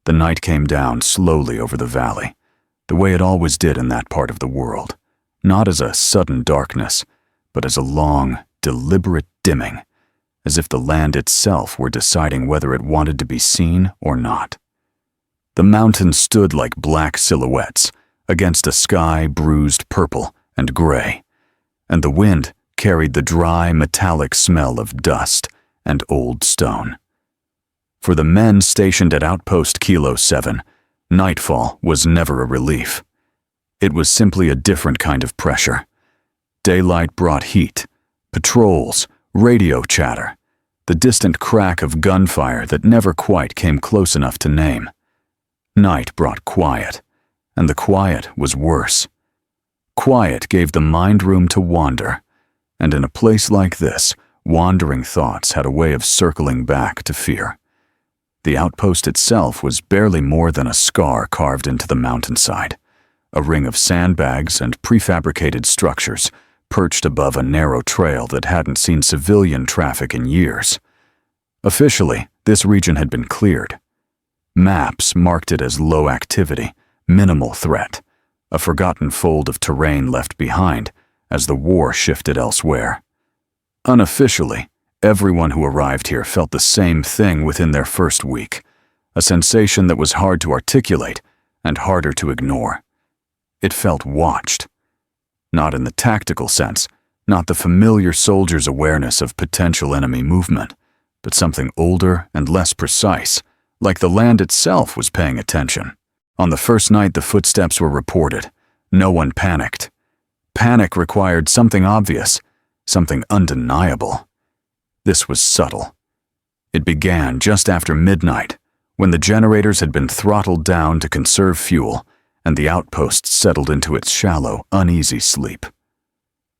The night came down slowly over the valley, the way it always did in that part of the world, not as a sudden darkness, but as a long, deliberate dimming, as if the land itself were deciding whether it wanted to be seen or not. The mountains stood like black silhouettes against a sky bruised purple and gray, and the wind carried the dry, metallic smell of dust and old stone. For the men stationed at Outpost Kilo 7, nightfall was never a relief. It was simply a different kind of pressure. Daylight brought heat, patrols, radio chatter, the distant crack of gunfire that never quite came close enough to name. Night brought quiet, and the quiet was worse. Quiet gave the mind room to wander, and in a place like this, wandering thoughts had a way of circling back to fear. The outpost itself was barely more than a scar carved into the mountainside, a ring of sandbags and prefabricated structures perched above a narrow trail that hadn't seen civilian traffic in years. Officially, this region had been cleared. Maps marked it as low activity, minimal threat, a forgotten fold of terrain left behind as the war shifted elsewhere. Unofficially, everyone who arrived here felt the same thing within their first week, a sensation that was hard to articulate and harder to ignore. It felt watched. Not in the tactical sense, not the familiar soldier's awareness of potential enemy movement, but something older and less precise, like the land itself was paying attention. On the first night the footsteps were reported, no one panicked. Panic required something obvious, something undeniable. This was subtle. It began just after midnight, when the generators had been throttled down to conserve fuel, and the outpost settled into its shallow, uneasy sleep.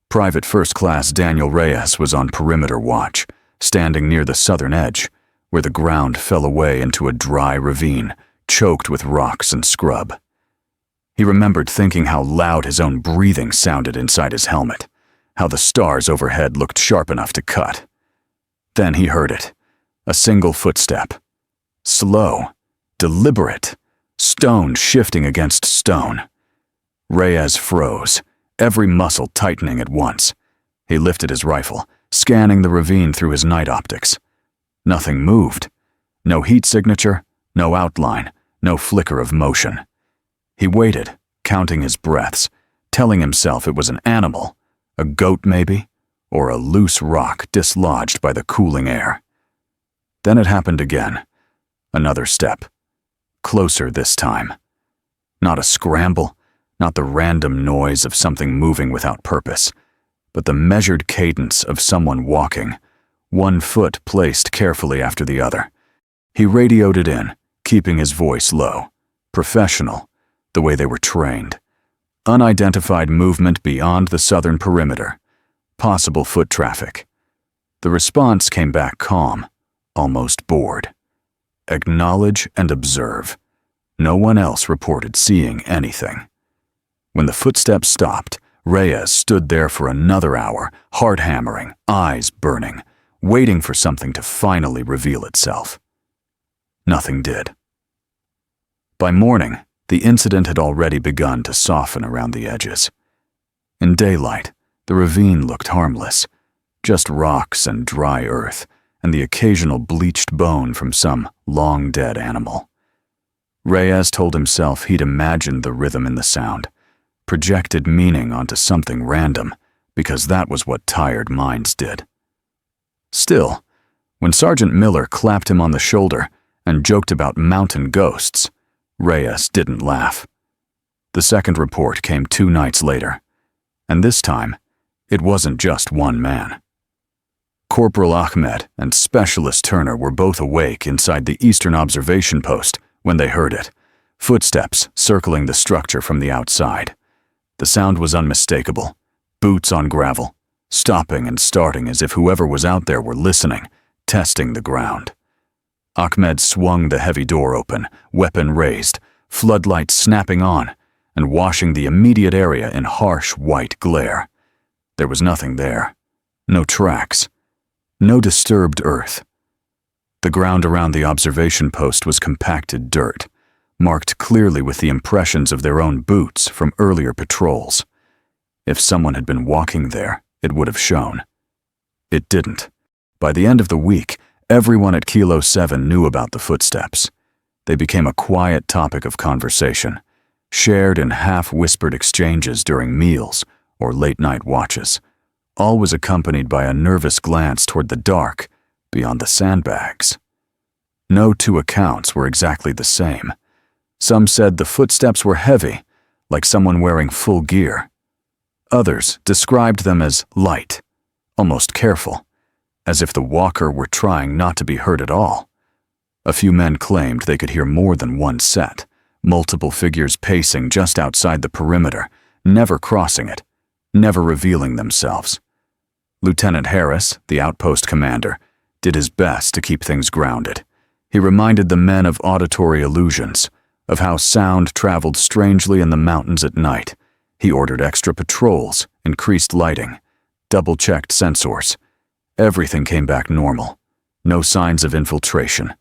Private First Class Daniel Reyes was on perimeter watch, standing near the southern edge, where the ground fell away into a dry ravine, choked with rocks and scrub. He remembered thinking how loud his own breathing sounded inside his helmet, how the stars overhead looked sharp enough to cut. Then he heard it, a single footstep. Slow, deliberate, stone shifting against stone. Reyes froze, every muscle tightening at once. He lifted his rifle, scanning the ravine through his night optics. Nothing moved. No heat signature, no outline, no flicker of motion. He waited, counting his breaths, telling himself it was an animal, a goat maybe, or a loose rock dislodged by the cooling air. Then it happened again. Another step. Closer this time. Not a scramble, not the random noise of something moving without purpose, but the measured cadence of someone walking, one foot placed carefully after the other. He radioed it in, keeping his voice low, professional, the way they were trained. Unidentified movement beyond the southern perimeter. Possible foot traffic. The response came back calm, almost bored. Acknowledge and observe. No one else reported seeing anything. When the footsteps stopped, Reyes stood there for another hour, heart hammering, eyes burning, waiting for something to finally reveal itself. Nothing did. By morning, the incident had already begun to soften around the edges. In daylight, the ravine looked harmless, just rocks and dry earth, and the occasional bleached bone from some long-dead animal. Reyes told himself he'd imagined the rhythm in the sound, projected meaning onto something random, because that was what tired minds did. Still, when Sergeant Miller clapped him on the shoulder and joked about mountain ghosts, Reyes didn't laugh. The second report came 2 nights later, and this time, it wasn't just one man. Corporal Ahmed and Specialist Turner were both awake inside the eastern observation post when they heard it, footsteps circling the structure from the outside. The sound was unmistakable, boots on gravel, stopping and starting as if whoever was out there were listening, testing the ground. Ahmed swung the heavy door open, weapon raised, floodlights snapping on, and washing the immediate area in harsh white glare. There was nothing there. No tracks. No disturbed earth. The ground around the observation post was compacted dirt, marked clearly with the impressions of their own boots from earlier patrols. If someone had been walking there, it would have shown. It didn't. By the end of the week, everyone at Kilo 7 knew about the footsteps. They became a quiet topic of conversation, shared in half-whispered exchanges during meals or late-night watches, always accompanied by a nervous glance toward the dark beyond the sandbags. No two accounts were exactly the same. Some said the footsteps were heavy, like someone wearing full gear. Others described them as light, almost careful, as if the walker were trying not to be heard at all. A few men claimed they could hear more than one set, multiple figures pacing just outside the perimeter, never crossing it, never revealing themselves. Lieutenant Harris, the outpost commander, did his best to keep things grounded. He reminded the men of auditory illusions, of how sound traveled strangely in the mountains at night. He ordered extra patrols, increased lighting, double-checked sensors. Everything came back normal. No signs of infiltration,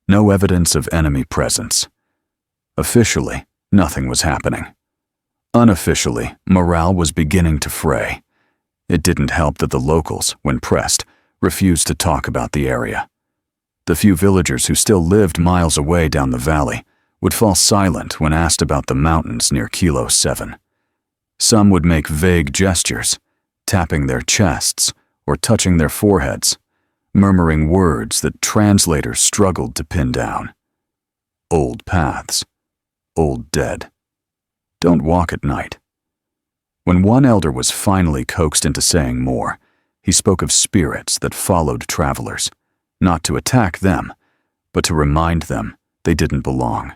no evidence of enemy presence. Officially, nothing was happening. Unofficially, morale was beginning to fray. It didn't help that the locals, when pressed, refused to talk about the area. The few villagers who still lived miles away down the valley would fall silent when asked about the mountains near Kilo 7. Some would make vague gestures, tapping their chests or touching their foreheads, murmuring words that translators struggled to pin down. Old paths. Old dead. Don't walk at night. When one elder was finally coaxed into saying more, he spoke of spirits that followed travelers, not to attack them, but to remind them they didn't belong.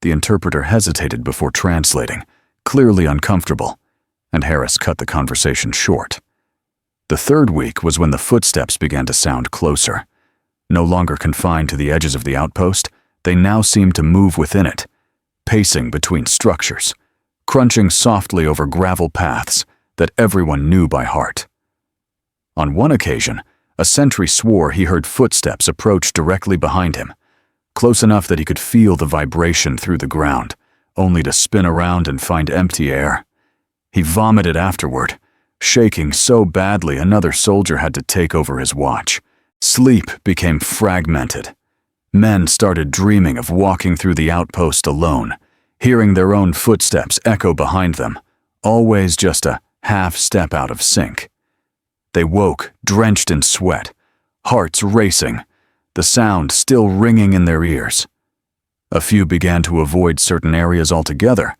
The interpreter hesitated before translating, clearly uncomfortable, and Harris cut the conversation short. The third week was when the footsteps began to sound closer. No longer confined to the edges of the outpost, they now seemed to move within it, pacing between structures, crunching softly over gravel paths that everyone knew by heart. On one occasion, a sentry swore he heard footsteps approach directly behind him, close enough that he could feel the vibration through the ground, only to spin around and find empty air. He vomited afterward, shaking so badly another soldier had to take over his watch. Sleep became fragmented. Men started dreaming of walking through the outpost alone, hearing their own footsteps echo behind them, always just a half step out of sync. They woke, drenched in sweat, hearts racing, the sound still ringing in their ears. A few began to avoid certain areas altogether,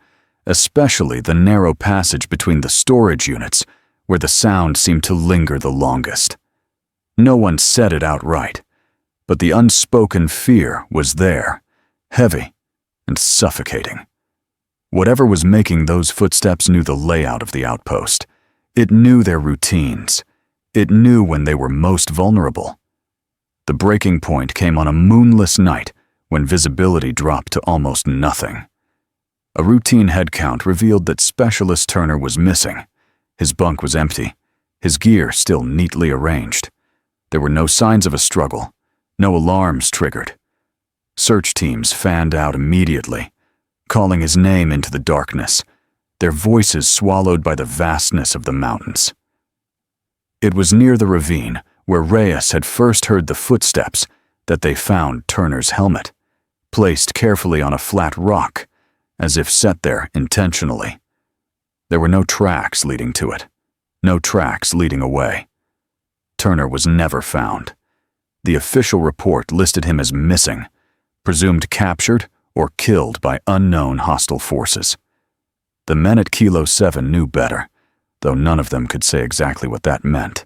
especially the narrow passage between the storage units, where the sound seemed to linger the longest. No one said it outright, but the unspoken fear was there, heavy and suffocating. Whatever was making those footsteps knew the layout of the outpost. It knew their routines. It knew when they were most vulnerable. The breaking point came on a moonless night when visibility dropped to almost nothing. A routine head count revealed that Specialist Turner was missing. His bunk was empty, his gear still neatly arranged. There were no signs of a struggle, no alarms triggered. Search teams fanned out immediately, calling his name into the darkness, their voices swallowed by the vastness of the mountains. It was near the ravine, where Reyes had first heard the footsteps, that they found Turner's helmet, placed carefully on a flat rock, as if set there intentionally. There were no tracks leading to it, no tracks leading away. Turner was never found. The official report listed him as missing, presumed captured or killed by unknown hostile forces. The men at Kilo 7 knew better, though none of them could say exactly what that meant.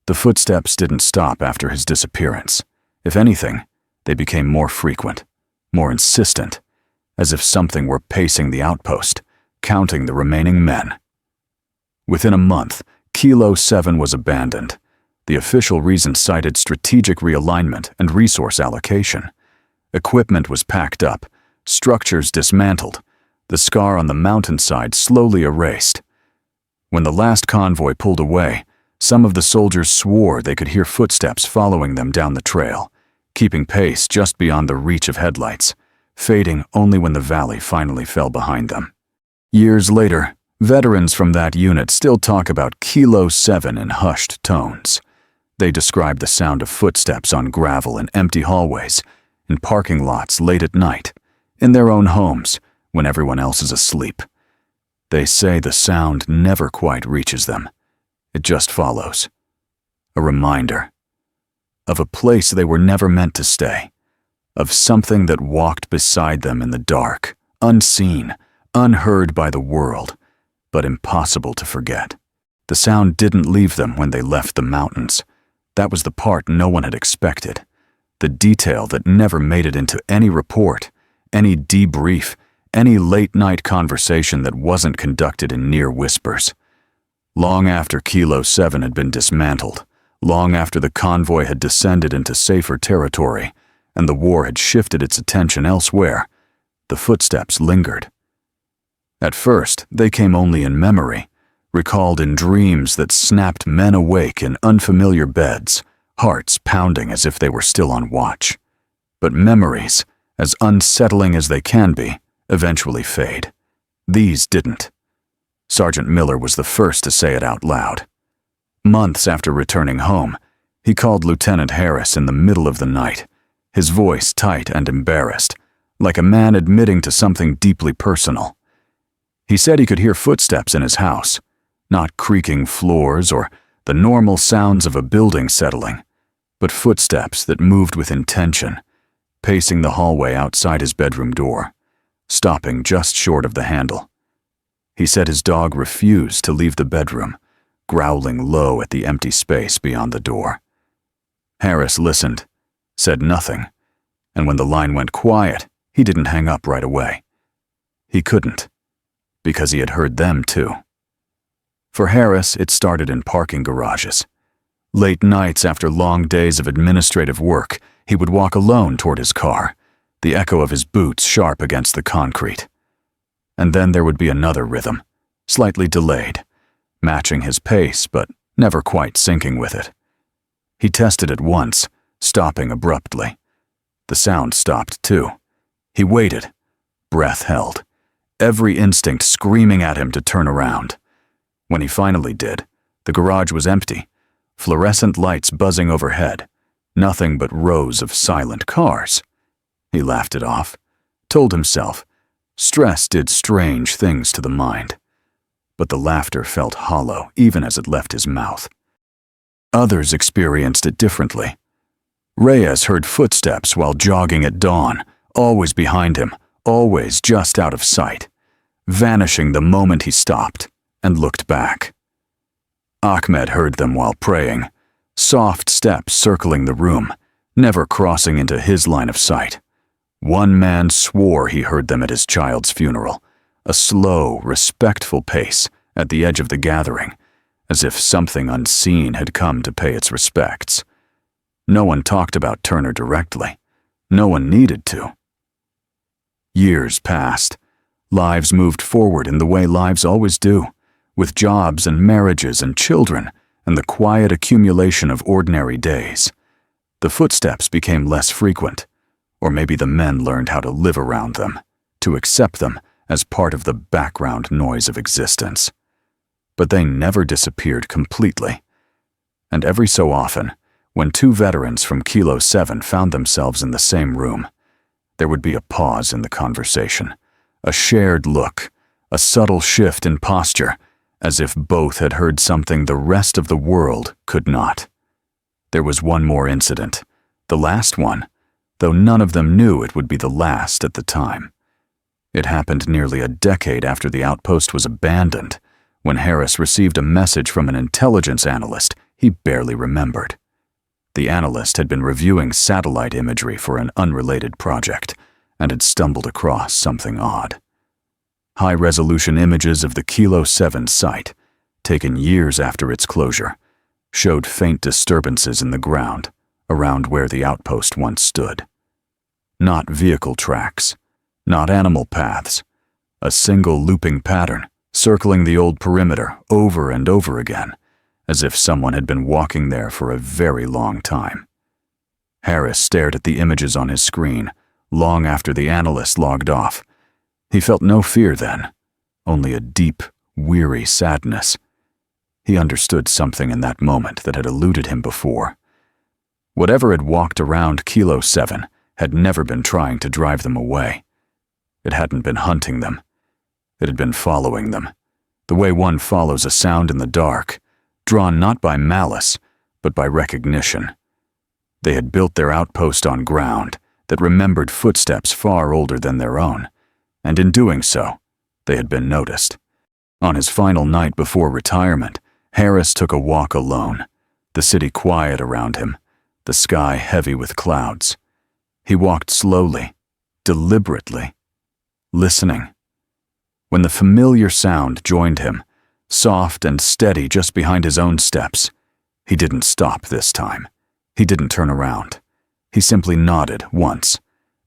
The footsteps didn't stop after his disappearance. If anything, they became more frequent, more insistent, as if something were pacing the outpost, counting the remaining men. Within a month, Kilo 7 was abandoned. The official reason cited strategic realignment and resource allocation. Equipment was packed up, structures dismantled, the scar on the mountainside slowly erased. When the last convoy pulled away, some of the soldiers swore they could hear footsteps following them down the trail, keeping pace just beyond the reach of headlights, fading only when the valley finally fell behind them. Years later, veterans from that unit still talk about Kilo 7 in hushed tones. They describe the sound of footsteps on gravel in empty hallways, in parking lots late at night, in their own homes when everyone else is asleep. They say the sound never quite reaches them. It just follows. A reminder of a place they were never meant to stay, of something that walked beside them in the dark, unseen, unheard by the world, but impossible to forget. The sound didn't leave them when they left the mountains. That was the part no one had expected, the detail that never made it into any report, any debrief, any late-night conversation that wasn't conducted in near whispers. Long after Kilo 7 had been dismantled, long after the convoy had descended into safer territory, and the war had shifted its attention elsewhere, the footsteps lingered. At first, they came only in memory, recalled in dreams that snapped men awake in unfamiliar beds, hearts pounding as if they were still on watch. But memories, as unsettling as they can be, eventually fade. These didn't. Sergeant Miller was the first to say it out loud. Months after returning home, he called Lieutenant Harris in the middle of the night, his voice tight and embarrassed, like a man admitting to something deeply personal. He said he could hear footsteps in his house, not creaking floors or the normal sounds of a building settling, but footsteps that moved with intention, pacing the hallway outside his bedroom door, stopping just short of the handle. He said his dog refused to leave the bedroom, growling low at the empty space beyond the door. Harris listened, said nothing, and when the line went quiet, he didn't hang up right away. He couldn't, because he had heard them too. For Harris, it started in parking garages. Late nights after long days of administrative work, he would walk alone toward his car, the echo of his boots sharp against the concrete. And then there would be another rhythm, slightly delayed, matching his pace but never quite syncing with it. He tested it once, stopping abruptly. The sound stopped too. He waited, breath held, every instinct screaming at him to turn around. When he finally did, the garage was empty, fluorescent lights buzzing overhead, nothing but rows of silent cars. He laughed it off, told himself, stress did strange things to the mind. But the laughter felt hollow even as it left his mouth. Others experienced it differently. Reyes heard footsteps while jogging at dawn, always behind him, always just out of sight, vanishing the moment he stopped and looked back. Ahmed heard them while praying, soft steps circling the room, never crossing into his line of sight. One man swore he heard them at his child's funeral, a slow, respectful pace at the edge of the gathering, as if something unseen had come to pay its respects. No one talked about Turner directly. No one needed to. Years passed. Lives moved forward in the way lives always do, with jobs and marriages and children and the quiet accumulation of ordinary days. The footsteps became less frequent, or maybe the men learned how to live around them, to accept them as part of the background noise of existence. But they never disappeared completely. And every so often, when two veterans from Kilo 7 found themselves in the same room, there would be a pause in the conversation, a shared look, a subtle shift in posture, as if both had heard something the rest of the world could not. There was one more incident, the last one, though none of them knew it would be the last at the time. It happened nearly a decade after the outpost was abandoned, when Harris received a message from an intelligence analyst he barely remembered. The analyst had been reviewing satellite imagery for an unrelated project and had stumbled across something odd. High-resolution images of the Kilo 7 site, taken years after its closure, showed faint disturbances in the ground around where the outpost once stood. Not vehicle tracks, not animal paths, a single looping pattern circling the old perimeter over and over again, as if someone had been walking there for a very long time. Harris stared at the images on his screen, long after the analyst logged off. He felt no fear then, only a deep, weary sadness. He understood something in that moment that had eluded him before. Whatever had walked around Kilo 7 had never been trying to drive them away. It hadn't been hunting them. It had been following them, the way one follows a sound in the dark, drawn not by malice, but by recognition. They had built their outpost on ground that remembered footsteps far older than their own, and in doing so, they had been noticed. On his final night before retirement, Harris took a walk alone, the city quiet around him, the sky heavy with clouds. He walked slowly, deliberately, listening. When the familiar sound joined him, soft and steady just behind his own steps, he didn't stop this time. He didn't turn around. He simply nodded once,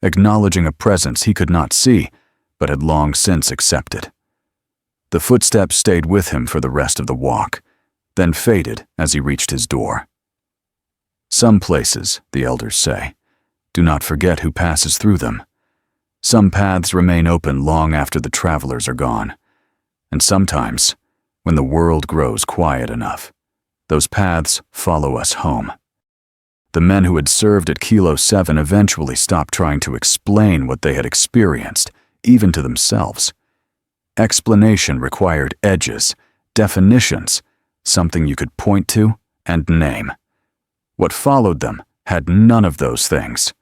acknowledging a presence he could not see, but had long since accepted. The footsteps stayed with him for the rest of the walk, then faded as he reached his door. Some places, the elders say, do not forget who passes through them. Some paths remain open long after the travelers are gone, and sometimes, when the world grows quiet enough, those paths follow us home. The men who had served at Kilo 7 eventually stopped trying to explain what they had experienced, even to themselves. Explanation required edges, definitions, something you could point to and name. What followed them had none of those things.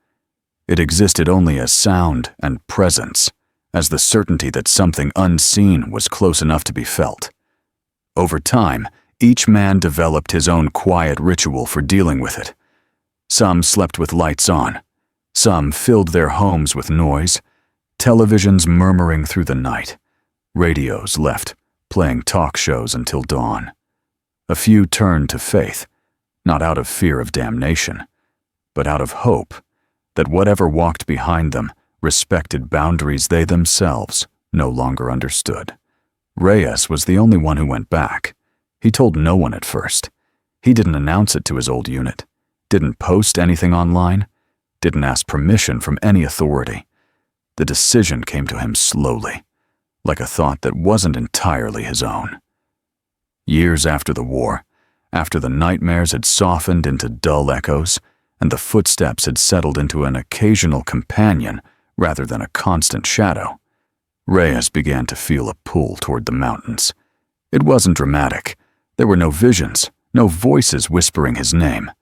It existed only as sound and presence, as the certainty that something unseen was close enough to be felt. Over time, each man developed his own quiet ritual for dealing with it. Some slept with lights on. Some filled their homes with noise, televisions murmuring through the night, radios left, playing talk shows until dawn. A few turned to faith, not out of fear of damnation, but out of hope that whatever walked behind them respected boundaries they themselves no longer understood. Reyes was the only one who went back. He told no one at first. He didn't announce it to his old unit, didn't post anything online, didn't ask permission from any authority. The decision came to him slowly, like a thought that wasn't entirely his own. Years after the war, after the nightmares had softened into dull echoes, and the footsteps had settled into an occasional companion rather than a constant shadow, Reyes began to feel a pull toward the mountains. It wasn't dramatic. There were no visions, no voices whispering his name.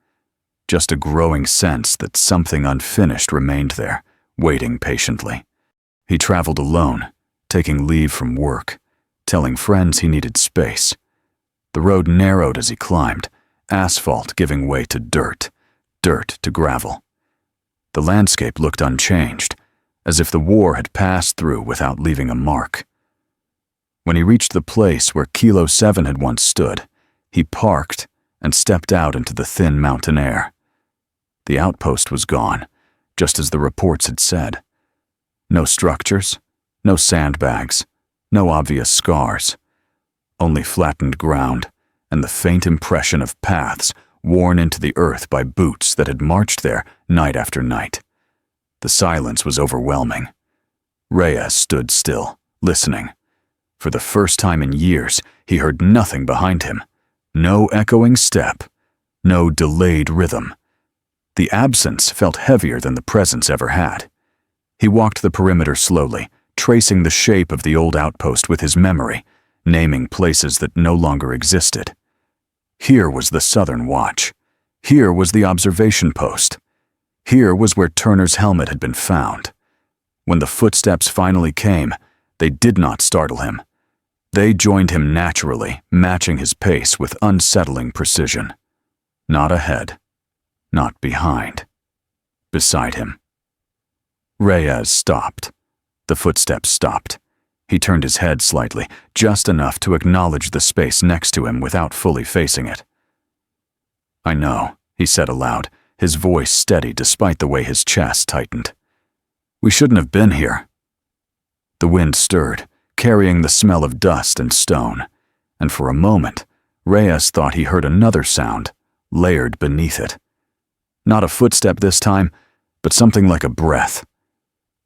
Just a growing sense that something unfinished remained there, waiting patiently. He traveled alone, taking leave from work, telling friends he needed space. The road narrowed as he climbed, asphalt giving way to dirt, dirt to gravel. The landscape looked unchanged, as if the war had passed through without leaving a mark. When he reached the place where Kilo 7 had once stood, he parked and stepped out into the thin mountain air. The outpost was gone, just as the reports had said. No structures, no sandbags, no obvious scars. Only flattened ground and the faint impression of paths worn into the earth by boots that had marched there night after night. The silence was overwhelming. Reyes stood still, listening. For the first time in years, he heard nothing behind him. No echoing step, no delayed rhythm. The absence felt heavier than the presence ever had. He walked the perimeter slowly, tracing the shape of the old outpost with his memory, naming places that no longer existed. Here was the Southern Watch. Here was the observation post. Here was where Turner's helmet had been found. When the footsteps finally came, they did not startle him. They joined him naturally, matching his pace with unsettling precision. Not ahead, not behind. Beside him. Reyes stopped. The footsteps stopped. He turned his head slightly, just enough to acknowledge the space next to him without fully facing it. "I know," he said aloud, his voice steady despite the way his chest tightened. "We shouldn't have been here." The wind stirred, carrying the smell of dust and stone, and for a moment, Reyes thought he heard another sound, layered beneath it. Not a footstep this time, but something like a breath.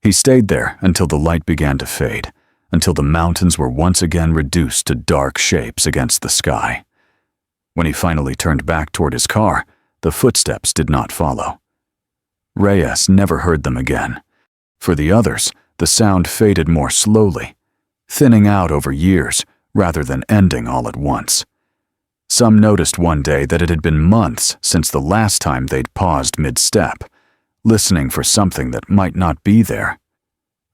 He stayed there until the light began to fade, until the mountains were once again reduced to dark shapes against the sky. When he finally turned back toward his car, the footsteps did not follow. Reyes never heard them again. For the others, the sound faded more slowly, thinning out over years rather than ending all at once. Some noticed one day that it had been months since the last time they'd paused mid-step, listening for something that might not be there.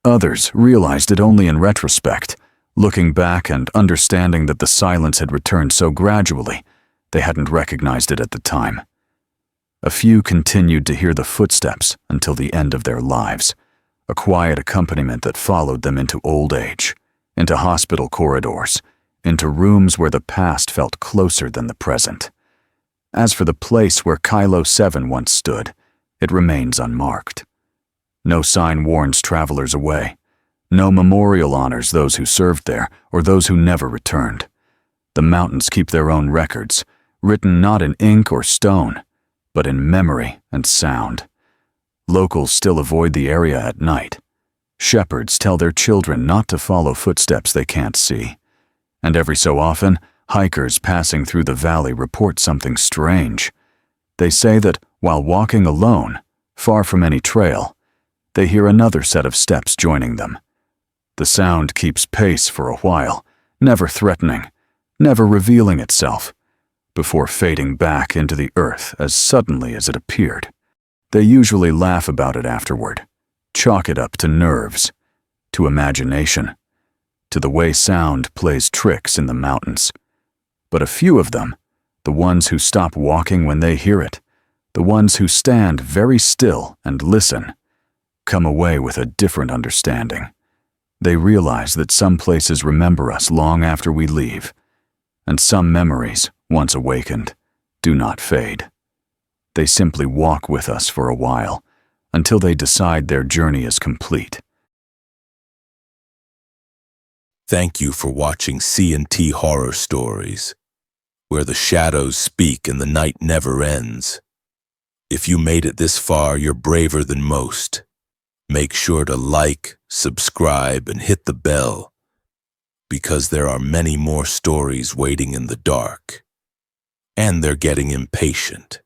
Others realized it only in retrospect, looking back and understanding that the silence had returned so gradually they hadn't recognized it at the time. A few continued to hear the footsteps until the end of their lives, a quiet accompaniment that followed them into old age, into hospital corridors, into rooms where the past felt closer than the present. As for the place where Kylo 7 once stood, it remains unmarked. No sign warns travelers away. No memorial honors those who served there or those who never returned. The mountains keep their own records, written not in ink or stone, but in memory and sound. Locals still avoid the area at night. Shepherds tell their children not to follow footsteps they can't see. And every so often, hikers passing through the valley report something strange. They say that while walking alone, far from any trail, they hear another set of steps joining them. The sound keeps pace for a while, never threatening, never revealing itself, before fading back into the earth as suddenly as it appeared. They usually laugh about it afterward, chalk it up to nerves, to imagination, to the way sound plays tricks in the mountains. But a few of them, the ones who stop walking when they hear it, the ones who stand very still and listen, come away with a different understanding. They realize that some places remember us long after we leave, and some memories, once awakened, do not fade. They simply walk with us for a while, until they decide their journey is complete. Thank you for watching C&T Horror Stories, where the shadows speak and the night never ends. If you made it this far, you're braver than most. Make sure to like, subscribe, and hit the bell, because there are many more stories waiting in the dark, and they're getting impatient.